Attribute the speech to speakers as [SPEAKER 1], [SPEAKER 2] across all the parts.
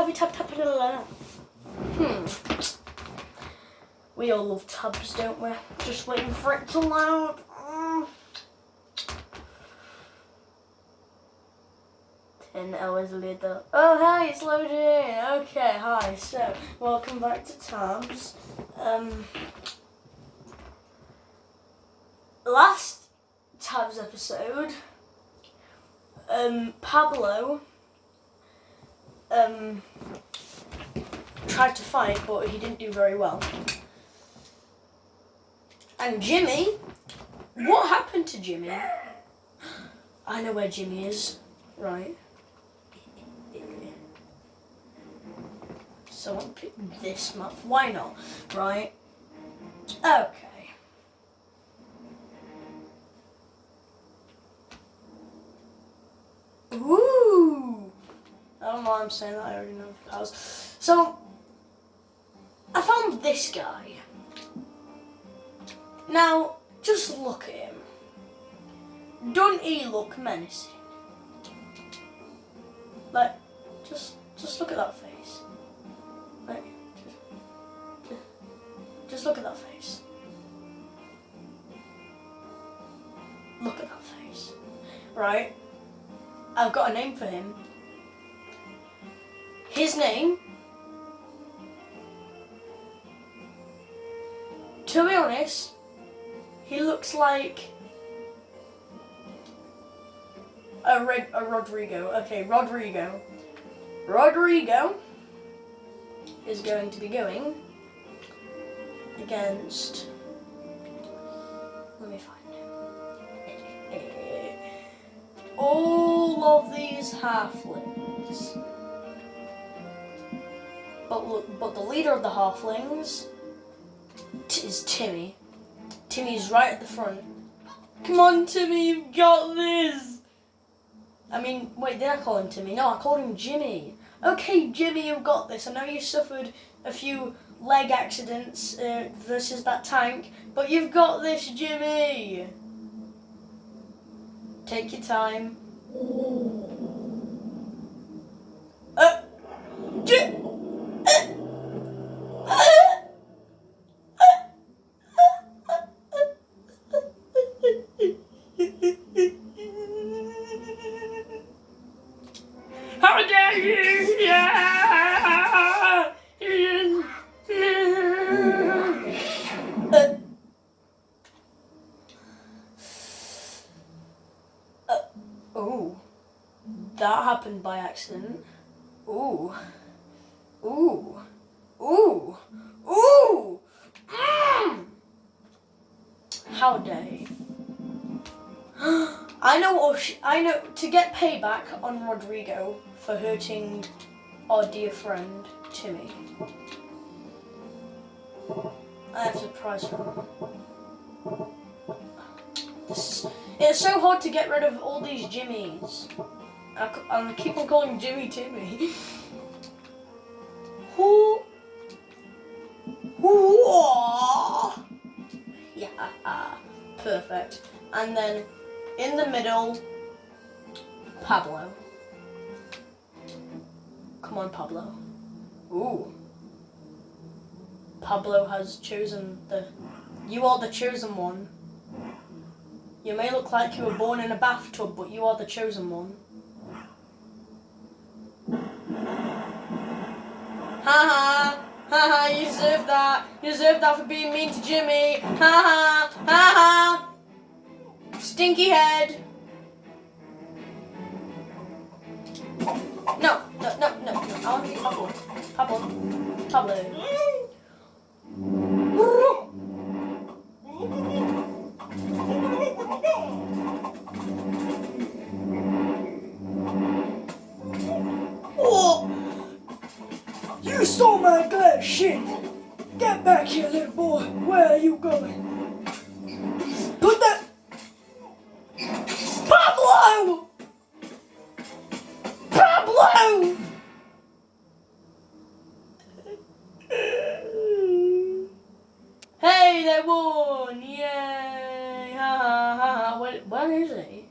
[SPEAKER 1] tabby tab tab. We all love tabs, don't we? Just waiting for it to load. 10 hours later. Oh, hi, it's loading. Okay, hi. So, welcome back to Tabs. Last Tabs episode, Pablo tried to fight, but he didn't do very well. And Jimmy, what happened to Jimmy? I know where Jimmy is, right? So I'll pick this map. Why not? Right? Okay. Ooh! I don't know why I'm saying that. I already know the powers. So I found this guy. Now, just look at him. Don't he look menacing? Like, just look at that face. Like, just look at that face. Look at that face. Right? I've got a name for him. His name, to be honest, he looks like a Rodrigo. Okay, Rodrigo. Rodrigo is going to be going against. Let me find him. All of these halflings. But the leader of the halflings is Timmy. Timmy's right at the front. Come on, Timmy, you've got this! I mean, wait, did I call him Timmy? No, I called him Jimmy. Okay, Jimmy, you've got this. I know you suffered a few leg accidents versus that tank, but you've got this, Jimmy! Take your time. How dare you! Oh, that happened by accident. Ooh. Ooh. Ooh. Ooh. How dare you? I know to get payback on Rodrigo for hurting our dear friend Timmy. I have a surprise for him. It's so hard to get rid of all these Jimmys. I keep on calling Jimmy Timmy. Yeah, perfect. And then in the middle, Pablo. Come on, Pablo. Ooh. Pablo has chosen you are the chosen one. You may look like you were born in a bathtub, but you are the chosen one. Ha ha, you deserve that. You deserve that for being mean to Jimmy. Ha ha. Stinky head. No. I want to be Pablo. Pablo. Oh! You stole my glass shit! Get back here, little boy. Where are you going? Put that... Pablo! Pablo! Hey, they won! Yay! Ha ha ha! Where is he?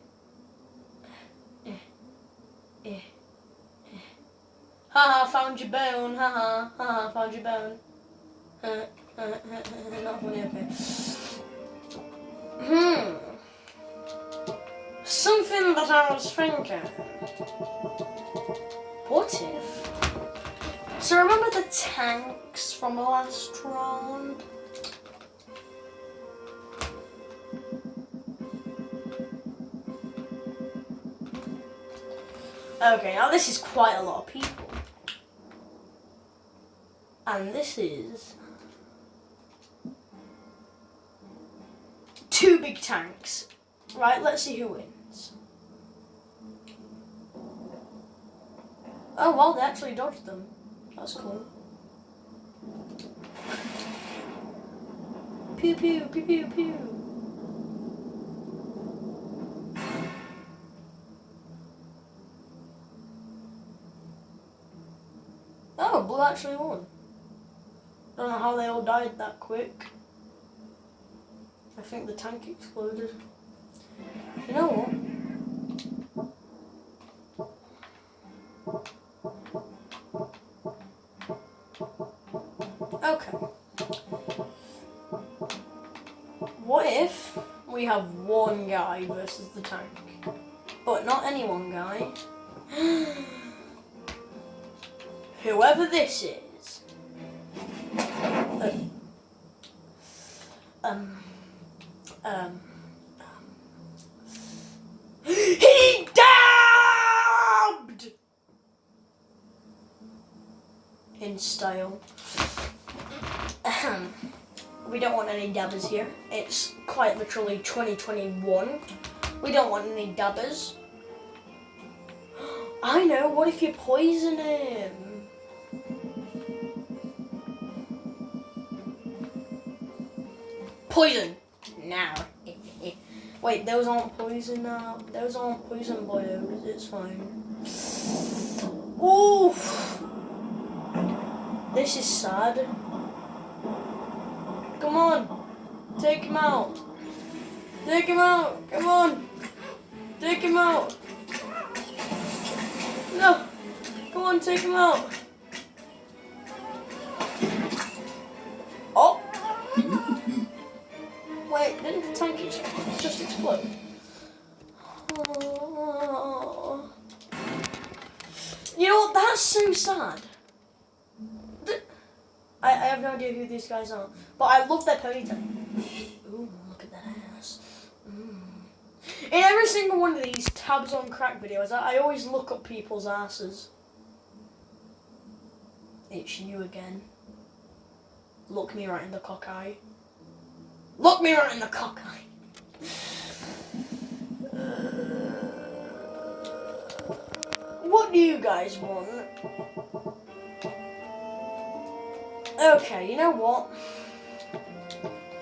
[SPEAKER 1] Haha, found your bone. Haha, haha, found your bone. Not funny, okay. Something that I was thinking. What if? So remember the tanks from the last round? Okay, now this is quite a lot of people. And this is 2 big tanks. Right, let's see who wins. Oh, well, they actually dodged them. That's cool. Pew, pew, pew, pew, pew. Oh, blue actually won. Don't know how they all died that quick. I think the tank exploded. You know what? Okay. What if we have one guy versus the tank? But not any one guy. Whoever this is. He dabbed! In style. We don't want any dabbers here. It's quite literally 2021. We don't want any dabbers. I know, what if you poison him? Poison! Now. Wait, those aren't poison now. Those aren't poison bios, it's fine. Oof! This is sad. Come on! Take him out! Take him out! Come on! Take him out! No! Come on, take him out! Oh! Wait, didn't the tank just explode? Oh. You know what? That's so sad. I have no idea who these guys are, but I love their ponytail. Ooh, look at that ass. In every single one of these tabs on crack videos, I always look up people's asses. It's you again. Look me right in the cock eye. Look me right in the cock eye. What do you guys want? Okay, you know what?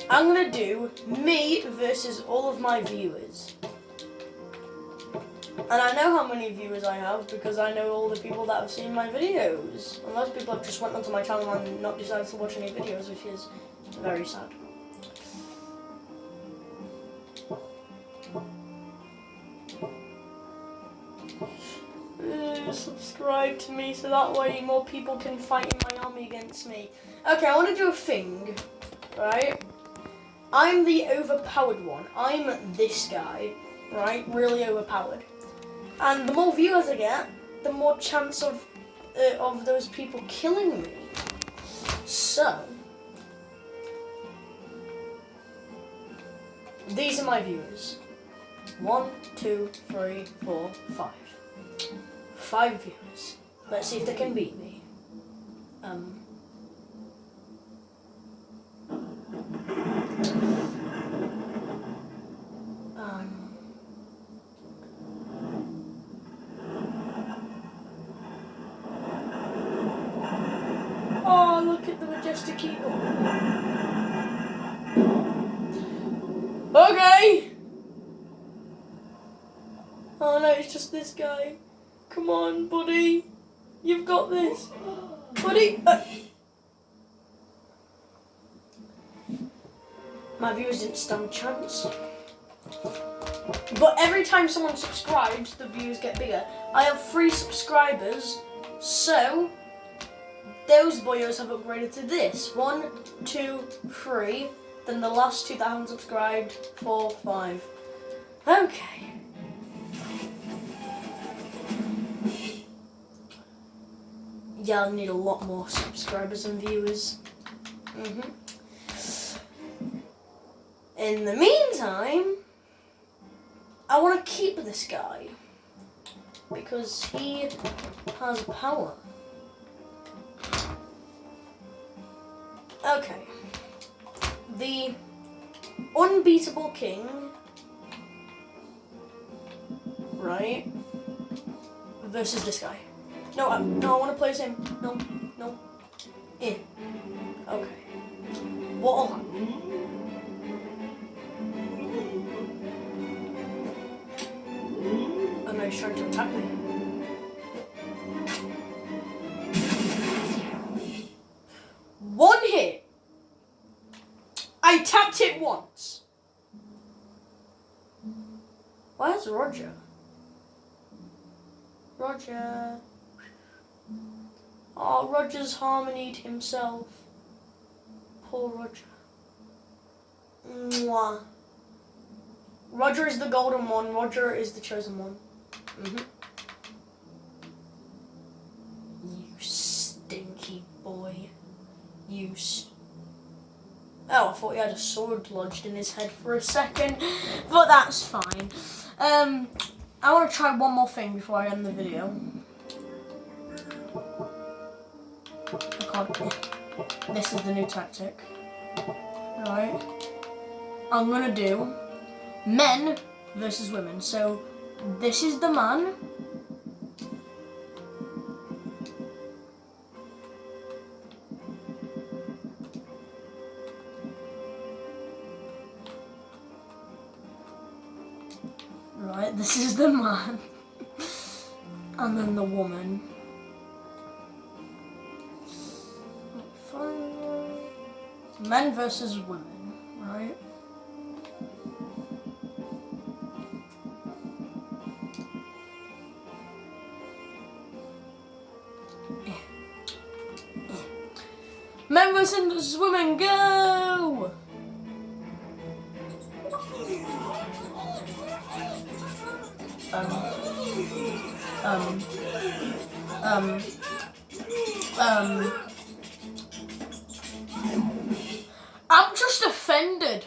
[SPEAKER 1] I'm gonna do me versus all of my viewers. And I know how many viewers I have because I know all the people that have seen my videos. And most people have just went onto my channel and not decided to watch any videos, which is very sad. Subscribe to me so that way more people can fight in my army against me. Okay, I want to do a thing, right? I'm the overpowered one. I'm this guy, right? Really overpowered. And the more viewers I get, the more chance of those people killing me. So, these are my viewers. 1, 2, 3, 4, 5. 5 viewers. Let's see if they can beat me. Oh, look at the majestic eagle. Okay. Oh no, it's just this guy. Come on, buddy. You've got this. Buddy. My viewers didn't stand a chance. But every time someone subscribes, the views get bigger. I have 3 subscribers So, those boyos have upgraded to this. 1, 2, 3. Then the last 2 that haven't subscribed, 4, 5. Okay. Yeah, I need a lot more subscribers and viewers. In the meantime, I want to keep this guy because he has power. Okay. The unbeatable king, right, versus this guy. No, I want to play as him. No. Yeah. Okay. What'll happen? Oh no, he's trying to attack me. One hit. I tapped it once. Where's Roger? Roger. Oh, Roger's harmonied himself. Poor Roger. Mwah. Roger is the golden one. Roger is the chosen one. You stinky boy. Oh, I thought he had a sword lodged in his head for a second, but that's fine. I want to try one more thing before I end the video. This is the new tactic. Right. I'm gonna do men versus women. So this is the man. Right, this is the man. And then the woman. Men versus women, right? Men versus women, go! I'm just offended.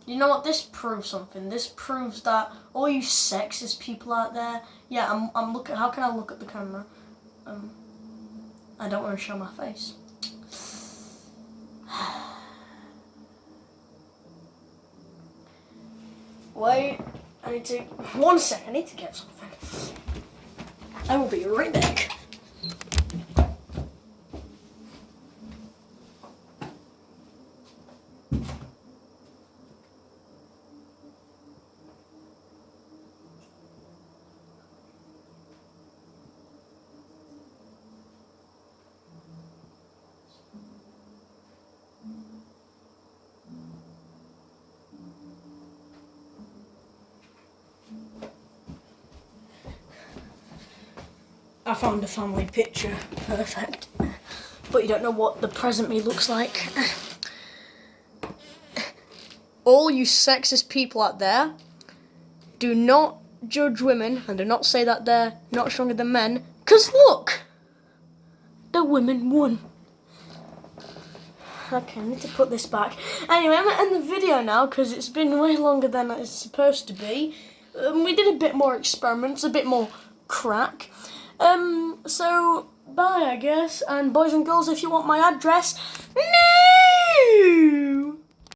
[SPEAKER 1] You know what? This proves something. This proves that all you sexist people out there. Yeah, I'm looking. How can I look at the camera? I don't want to show my face. Wait, I need to. 1 sec. I need to get something. I will be right back. I found a family picture. Perfect. But you don't know what the present me looks like. All you sexist people out there, do not judge women and do not say that they're not stronger than men. Because look! The women won. Okay, I need to put this back. Anyway, I'm going to end the video now because it's been way longer than it's supposed to be. We did a bit more experiments, a bit more crack. So, bye I guess. And boys and girls, if you want my address, no!